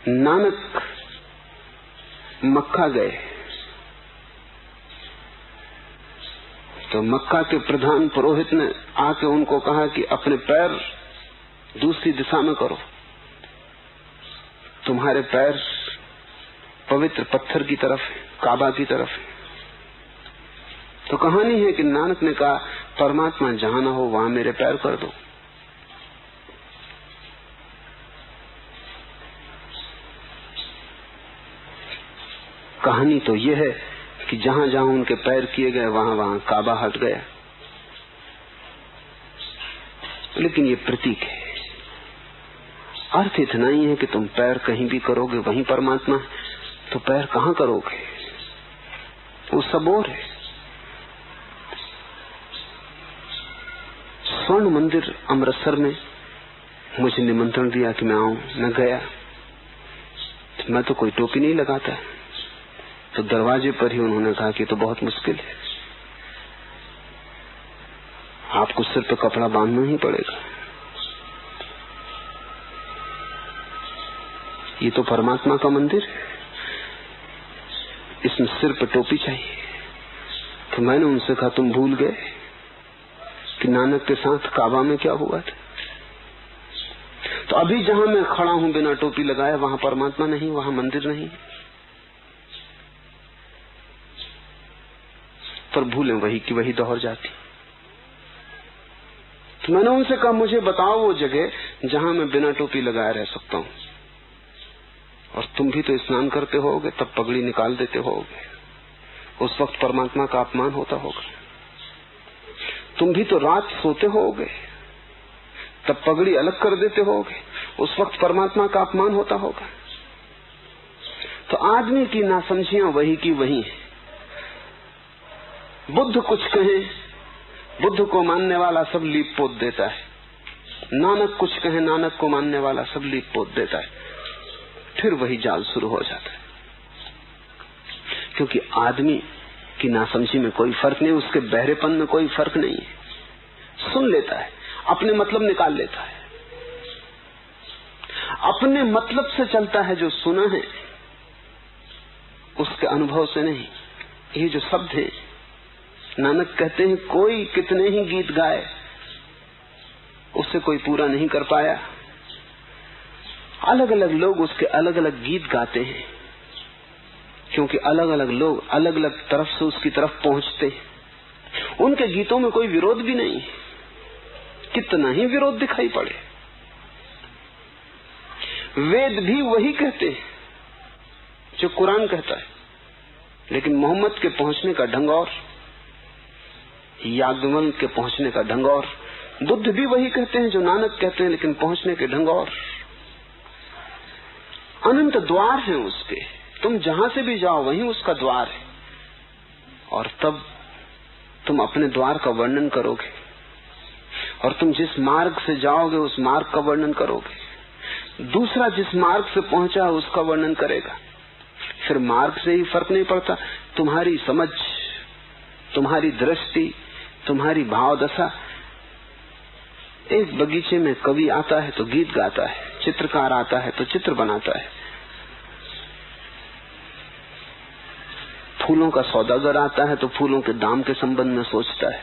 नानक मक्का गए तो मक्का के प्रधान पुरोहित ने आके उनको कहा कि अपने पैर दूसरी दिशा में करो, तुम्हारे पैर पवित्र पत्थर की तरफ है, काबा की तरफ है। तो कहानी है कि नानक ने कहा परमात्मा जहां ना हो वहां मेरे पैर कर दो। कहानी तो यह है कि जहां जहां उनके पैर किए गए वहां वहां काबा हट गया। लेकिन ये प्रतीक है, अर्थ इतना ही है कि तुम पैर कहीं भी करोगे वहीं परमात्मा है, तो पैर कहां करोगे? वो सब और है। स्वर्ण मंदिर अमृतसर में मुझे निमंत्रण दिया कि मैं आऊं, मैं गया। मैं तो कोई टोपी नहीं लगाता, तो दरवाजे पर ही उन्होंने कहा कि तो बहुत मुश्किल है, आपको सिर पे कपड़ा बांधना ही पड़ेगा। ये तो परमात्मा का मंदिर है, इसमें सिर पे टोपी चाहिए। तो मैंने उनसे कहा तुम भूल गए कि नानक के साथ काबा में क्या हुआ था? तो अभी जहां मैं खड़ा हूं बिना टोपी लगाए वहां परमात्मा नहीं, वहां मंदिर नहीं, पर भूलें वही की वही दोहर जाती। तो मैंने उनसे कहा मुझे बताओ वो जगह जहां मैं बिना टोपी लगाए रह सकता हूं। और तुम भी तो स्नान करते होगे, तब पगड़ी निकाल देते होगे, उस वक्त परमात्मा का अपमान होता होगा। तुम भी तो रात सोते होगे, तब पगड़ी अलग कर देते होगे, उस वक्त परमात्मा का अपमान होता होगा। तो आदमी की नासमझियां वही की वही है। बुद्ध कुछ कहे, बुद्ध को मानने वाला सब लीप पोत देता है। नानक कुछ कहे, नानक को मानने वाला सब लीप पोत देता है। फिर वही जाल शुरू हो जाता है, क्योंकि आदमी की नासमझी में कोई फर्क नहीं, उसके बहरेपन में कोई फर्क नहीं है। सुन लेता है, अपने मतलब निकाल लेता है, अपने मतलब से चलता है। जो सुना है उसके अनुभव से नहीं। ये जो शब्द है, नानक कहते हैं कोई कितने ही गीत गाए उससे कोई पूरा नहीं कर पाया। अलग अलग लोग उसके अलग अलग गीत गाते हैं, क्योंकि अलग अलग लोग अलग अलग तरफ से उसकी तरफ पहुंचते हैं। उनके गीतों में कोई विरोध भी नहीं, कितना ही विरोध दिखाई पड़े। वेद भी वही कहते हैं जो कुरान कहता है, लेकिन मोहम्मद के पहुंचने का ढंग और, याज्ञवल्क्य के पहुंचने का ढंग और। बुद्ध भी वही कहते हैं जो नानक कहते हैं, लेकिन पहुंचने के ढंग और। अनंत द्वार हैं उसके, तुम जहां से भी जाओ वहीं उसका द्वार है। और तब तुम अपने द्वार का वर्णन करोगे, और तुम जिस मार्ग से जाओगे उस मार्ग का वर्णन करोगे। दूसरा जिस मार्ग से पहुंचा उसका वर्णन करेगा। फिर मार्ग से ही फर्क नहीं पड़ता, तुम्हारी समझ, तुम्हारी दृष्टि, तुम्हारी भाव दशा। एक बगीचे में कवि आता है तो गीत गाता है, चित्रकार आता है तो चित्र बनाता है, फूलों का सौदागर आता है तो फूलों के दाम के संबंध में सोचता है,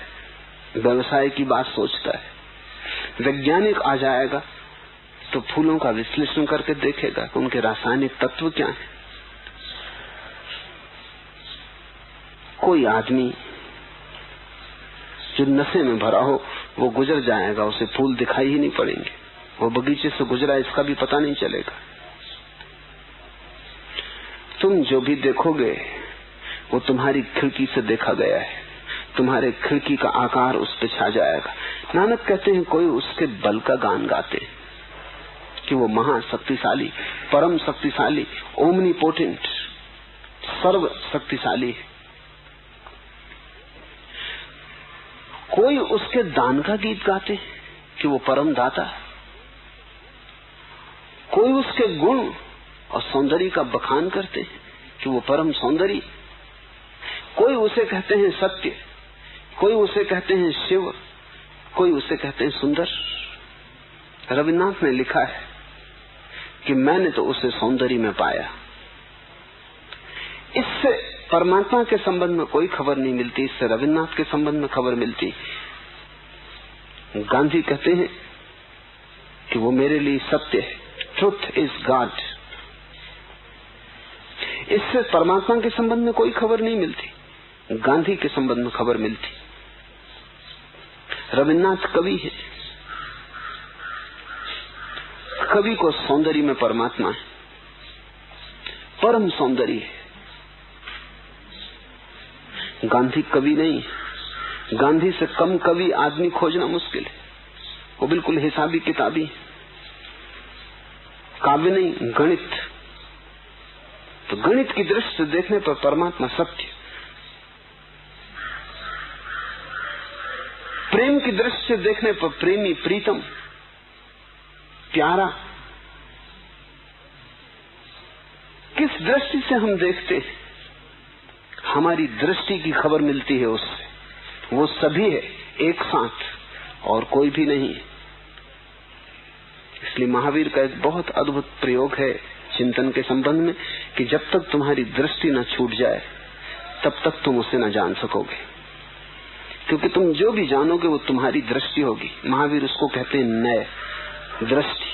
व्यवसाय की बात सोचता है। वैज्ञानिक आ जाएगा तो फूलों का विश्लेषण करके देखेगा कि उनके रासायनिक तत्व क्या हैं। कोई आदमी जो नशे में भरा हो वो गुजर जाएगा, उसे फूल दिखाई ही नहीं पड़ेंगे, वो बगीचे से गुजरा इसका भी पता नहीं चलेगा। तुम जो भी देखोगे वो तुम्हारी खिड़की से देखा गया है, तुम्हारे खिड़की का आकार उस पे छा जाएगा। नानक कहते हैं कोई उसके बल का गान गाते कि वो महाशक्तिशाली, परम शक्तिशाली, ओमनीपोटेंट, सर्व शक्तिशाली है। कोई उसके दान का गीत गाते कि वो परम दाता। कोई उसके गुण और सौंदर्य का बखान करते कि वो परम सौंदर्य। कोई उसे कहते हैं सत्य, कोई उसे कहते हैं शिव, कोई उसे कहते हैं सुंदर। रविन्द्रनाथ ने लिखा है कि मैंने तो उसे सौंदर्य में पाया। इससे परमात्मा के संबंध में कोई खबर नहीं मिलती, इससे रविन्द्रनाथ के संबंध में खबर मिलती। गांधी कहते हैं कि वो मेरे लिए सत्य है, ट्रुथ इज गॉड। इससे परमात्मा के संबंध में कोई खबर नहीं मिलती, गांधी के संबंध में खबर मिलती। रविन्द्रनाथ कवि है, कवि को सौंदर्य में परमात्मा है, परम सौंदर्य है। गांधी कवि नहीं है, गांधी से कम कवि आदमी खोजना मुश्किल है। वो बिल्कुल हिसाबी किताबी, काव्य नहीं, गणित। तो गणित की दृष्टि से देखने पर परमात्मा सत्य, प्रेम की दृष्टि से देखने पर प्रेमी, प्रीतम, प्यारा। किस दृष्टि से हम देखते हैं, हमारी दृष्टि की खबर मिलती है उससे। वो सभी है एक साथ और कोई भी नहीं है। इसलिए महावीर का एक बहुत अद्भुत प्रयोग है चिंतन के संबंध में कि जब तक तुम्हारी दृष्टि न छूट जाए तब तक तुम उसे न जान सकोगे, क्योंकि तुम जो भी जानोगे वो तुम्हारी दृष्टि होगी। महावीर उसको कहते हैं नए दृष्टि।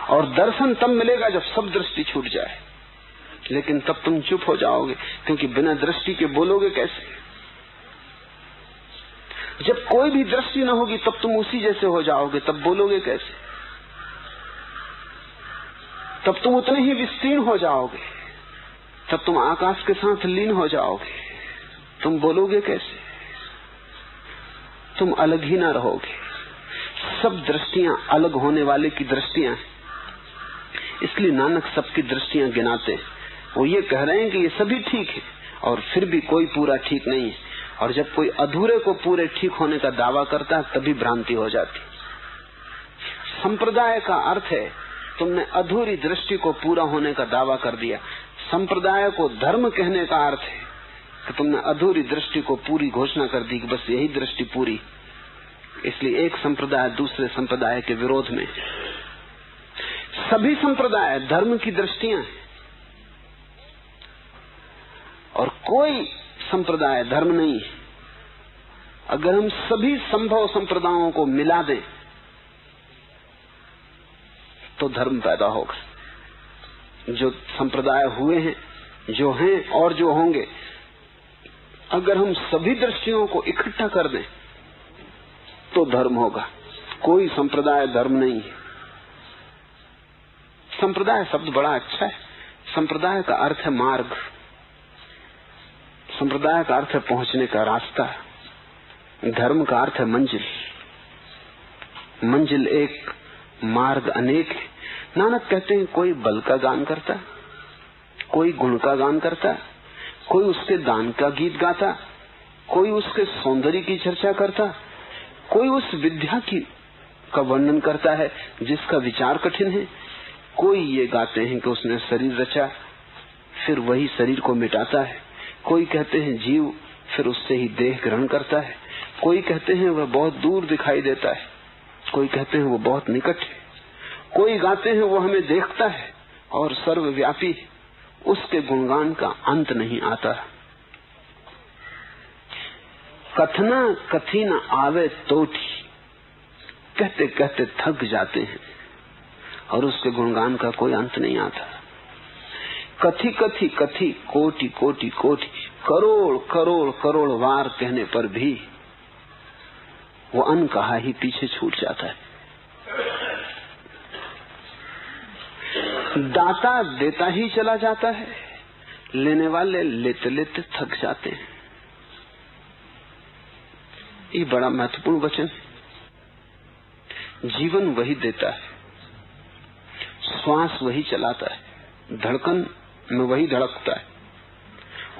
और दर्शन तब मिलेगा जब सब दृष्टि छूट जाए, लेकिन तब तुम चुप हो जाओगे, क्योंकि बिना दृष्टि के बोलोगे कैसे। जब कोई भी दृष्टि न होगी तब तुम उसी जैसे हो जाओगे, तब बोलोगे कैसे। तब तुम उतने ही विस्तीर्ण हो जाओगे, तब तुम आकाश के साथ लीन हो जाओगे, तुम बोलोगे कैसे। तुम अलग ही ना रहोगे। सब दृष्टियां अलग होने वाले की दृष्टियां हैं। इसलिए नानक सबकी दृष्टियां गिनाते हैं। वो ये कह रहे हैं कि ये सभी ठीक है और फिर भी कोई पूरा ठीक नहीं है। और जब कोई अधूरे को पूरे ठीक होने का दावा करता है तभी भ्रांति हो जाती। संप्रदाय का अर्थ है तुमने अधूरी दृष्टि को पूरा होने का दावा कर दिया। संप्रदाय को धर्म कहने का अर्थ है कि तुमने अधूरी दृष्टि को पूरी घोषणा कर दी कि बस यही दृष्टि पूरी। इसलिए एक संप्रदाय दूसरे संप्रदाय के विरोध में। सभी संप्रदाय धर्म की दृष्टियां हैं और कोई संप्रदाय धर्म नहीं है। अगर हम सभी संभव संप्रदायों को मिला दें तो धर्म पैदा होगा। जो संप्रदाय हुए हैं, जो हैं और जो होंगे, अगर हम सभी दृष्टियों को इकट्ठा कर दें तो धर्म होगा। कोई संप्रदाय धर्म नहीं है। संप्रदाय शब्द बड़ा अच्छा है। संप्रदाय का अर्थ है मार्ग, संप्रदाय का अर्थ है पहुंचने का रास्ता, धर्म का अर्थ है मंजिल। मंजिल एक, मार्ग अनेक है। नानक कहते हैं कोई बल का गान करता, कोई गुण का गान करता, कोई उसके दान का गीत गाता, कोई उसके सौंदर्य की चर्चा करता, कोई उस विद्या की का वर्णन करता है जिसका विचार कठिन है। कोई ये गाते हैं कि उसने शरीर रचा फिर वही शरीर को मिटाता है। कोई कहते हैं जीव फिर उससे ही देह ग्रहण करता है। कोई कहते हैं वह बहुत दूर दिखाई देता है, कोई कहते हैं वो बहुत निकट है। कोई गाते हैं वो हमें देखता है और सर्वव्यापी, उसके गुणगान का अंत नहीं आता। कथना कथी न आवे तोटी, कहते कहते थक जाते हैं और उसके गुणगान का कोई अंत नहीं आता। कथी कथी कथी कोटि कोटि कोटि, करोड़ करोड़ करोड़ वार कहने पर भी वो अनकहा ही पीछे छूट जाता है। दाता देता ही चला जाता है, लेने वाले लेते लेते थक जाते हैं। ये बड़ा महत्वपूर्ण वचन है। जीवन वही देता है, श्वास वही चलाता है, धड़कन में वही धड़कता है,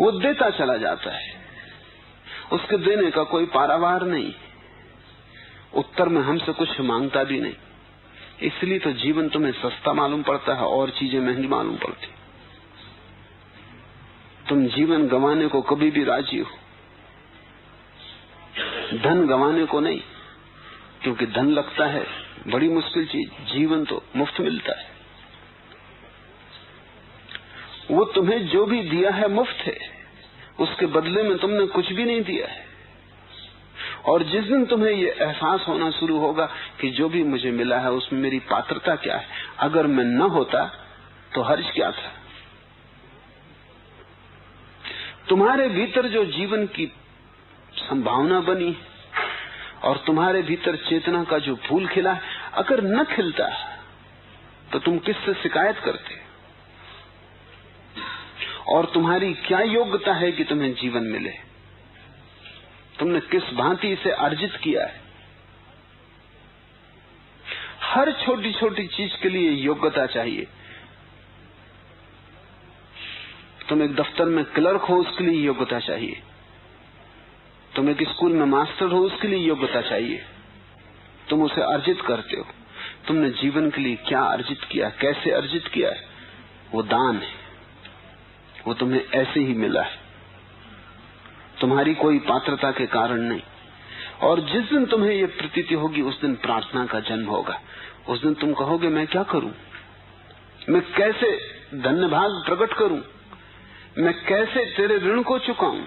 वो देता चला जाता है। उसके देने का कोई पारावार नहीं, उत्तर में हमसे कुछ मांगता भी नहीं। इसलिए तो जीवन तुम्हें सस्ता मालूम पड़ता है और चीजें महंगी मालूम पड़ती। तुम जीवन गंवाने को कभी भी राजी हो, धन गंवाने को नहीं, क्योंकि धन लगता है बड़ी मुश्किल चीज, जीवन तो मुफ्त मिलता है। वो तुम्हें जो भी दिया है मुफ्त है, उसके बदले में तुमने कुछ भी नहीं दिया है। और जिस दिन तुम्हें ये एहसास होना शुरू होगा कि जो भी मुझे मिला है उसमें मेरी पात्रता क्या है, अगर मैं न होता तो हर्ज क्या था। तुम्हारे भीतर जो जीवन की संभावना बनी और तुम्हारे भीतर चेतना का जो फूल खिला, अगर न खिलता तो तुम किससे शिकायत करते? और तुम्हारी क्या योग्यता है कि तुम्हें जीवन मिले? तुमने किस भांति इसे अर्जित किया है? हर छोटी छोटी चीज के लिए योग्यता चाहिए। तुम एक दफ्तर में क्लर्क हो, उसके लिए योग्यता चाहिए। तुम एक स्कूल में मास्टर हो, उसके लिए योग्यता चाहिए। तुम उसे अर्जित करते हो। तुमने जीवन के लिए क्या अर्जित किया, कैसे अर्जित किया है? वो दान है, वो तुम्हें ऐसे ही मिला है, तुम्हारी कोई पात्रता के कारण नहीं। और जिस दिन तुम्हें ये प्रतीति होगी उस दिन प्रार्थना का जन्म होगा। उस दिन तुम कहोगे मैं क्या करूं, मैं कैसे धन्यवाद प्रकट करूं, मैं कैसे तेरे ऋण को चुकाऊं।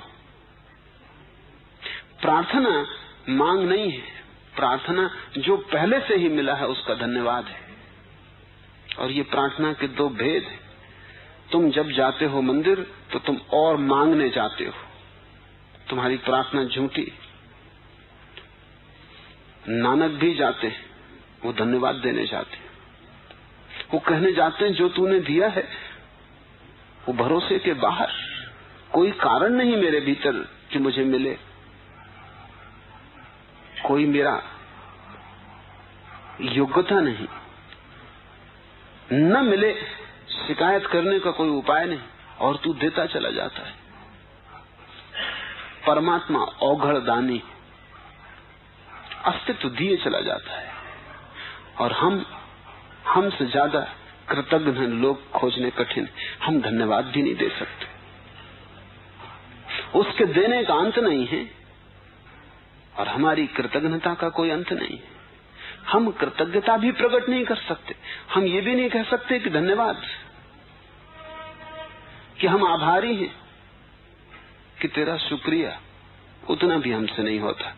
प्रार्थना मांग नहीं है, प्रार्थना जो पहले से ही मिला है उसका धन्यवाद है। और ये प्रार्थना के दो भेद हैं। तुम जब जाते हो मंदिर तो तुम और मांगने जाते हो, तुम्हारी प्रार्थना झूठी। नानक भी जाते हैं, वो धन्यवाद देने जाते हैं, वो कहने जाते हैं जो तूने दिया है वो भरोसे के बाहर, कोई कारण नहीं मेरे भीतर कि मुझे मिले, कोई मेरा योग्यता नहीं, न मिले शिकायत करने का कोई उपाय नहीं, और तू देता चला जाता है। परमात्मा औघड़ दानी, अस्तित्व दिए चला जाता है। और हमसे ज्यादा कृतज्ञ लोग खोजने कठिन। हम धन्यवाद भी नहीं दे सकते, उसके देने का अंत नहीं है और हमारी कृतज्ञता का कोई अंत नहीं है। हम कृतज्ञता भी प्रकट नहीं कर सकते। हम ये भी नहीं कह सकते कि धन्यवाद, कि हम आभारी हैं, कि तेरा शुक्रिया, उतना भी हमसे नहीं होता।